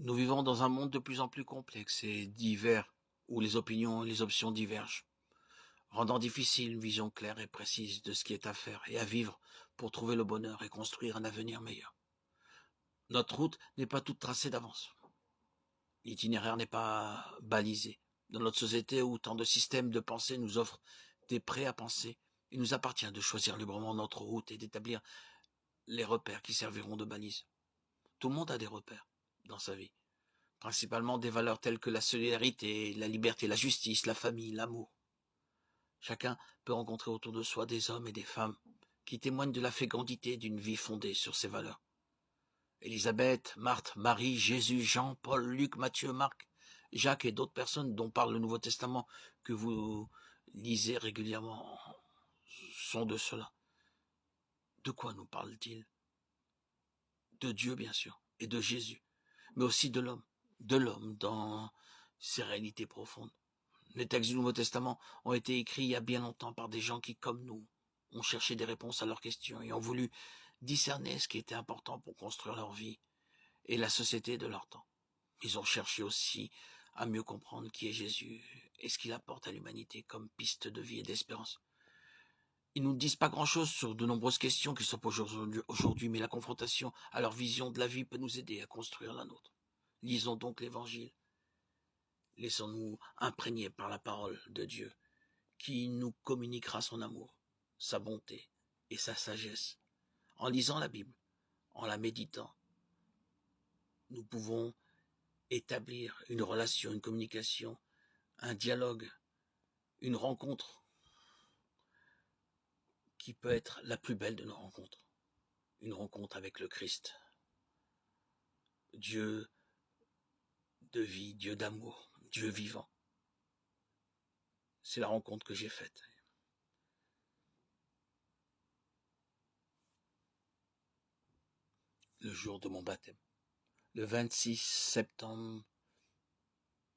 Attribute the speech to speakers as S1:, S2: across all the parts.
S1: Nous vivons dans un monde de plus en plus complexe et divers, où les opinions et les options divergent, rendant difficile une vision claire et précise de ce qui est à faire et à vivre pour trouver le bonheur et construire un avenir meilleur. Notre route n'est pas toute tracée d'avance. L'itinéraire n'est pas balisé. Dans notre société où tant de systèmes de pensée nous offrent des prêts à penser, il nous appartient de choisir librement notre route et d'établir les repères qui serviront de balises. Tout le monde a des repères dans sa vie, principalement des valeurs telles que la solidarité, la liberté, la justice, la famille, l'amour. Chacun peut rencontrer autour de soi des hommes et des femmes qui témoignent de la fécondité d'une vie fondée sur ces valeurs. Élisabeth, Marthe, Marie, Jésus, Jean, Paul, Luc, Matthieu, Marc, Jacques et d'autres personnes dont parle le Nouveau Testament que vous lisez régulièrement sont de cela. De quoi nous parle-t-il? De Dieu, bien sûr, et de Jésus, mais aussi de l'homme dans ses réalités profondes. Les textes du Nouveau Testament ont été écrits il y a bien longtemps par des gens qui, comme nous, ont cherché des réponses à leurs questions et ont voulu discerner ce qui était important pour construire leur vie et la société de leur temps. Ils ont cherché aussi à mieux comprendre qui est Jésus et ce qu'il apporte à l'humanité comme piste de vie et d'espérance. Ils nous disent pas grand-chose sur de nombreuses questions qui se posent aujourd'hui, mais la confrontation à leur vision de la vie peut nous aider à construire la nôtre. Lisons donc l'Évangile. Laissons-nous imprégner par la parole de Dieu, qui nous communiquera son amour, sa bonté et sa sagesse. En lisant la Bible, en la méditant, nous pouvons établir une relation, une communication, un dialogue, une rencontre qui peut être la plus belle de nos rencontres. Une rencontre avec le Christ, Dieu de vie, Dieu d'amour, Dieu vivant. C'est la rencontre que j'ai faite. Le jour de mon baptême, le 26 septembre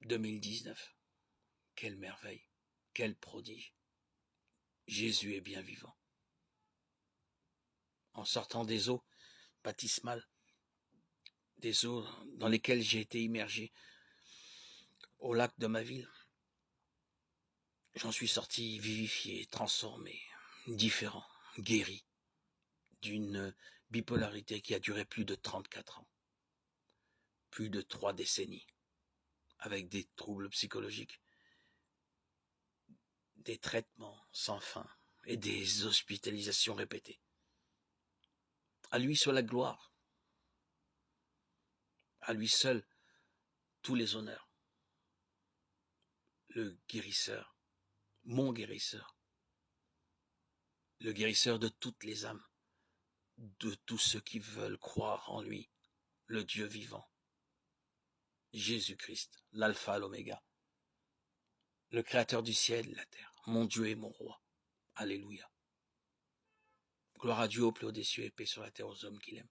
S1: 2019. Quelle merveille, quel prodige. Jésus est bien vivant. En sortant des eaux baptismales, des eaux dans lesquelles j'ai été immergé au lac de ma ville, j'en suis sorti vivifié, transformé, différent, guéri d'une bipolarité qui a duré plus de 34 ans, plus de 3 décennies, avec des troubles psychologiques, des traitements sans fin et des hospitalisations répétées. À lui soit la gloire, à lui seul tous les honneurs. Le guérisseur, mon guérisseur, le guérisseur de toutes les âmes, de tous ceux qui veulent croire en lui, le Dieu vivant, Jésus-Christ, l'alpha, l'oméga, le créateur du ciel et de la terre, mon Dieu et mon roi. Alléluia. Gloire à Dieu au plus haut des cieux et paix sur la terre aux hommes qu'il aime.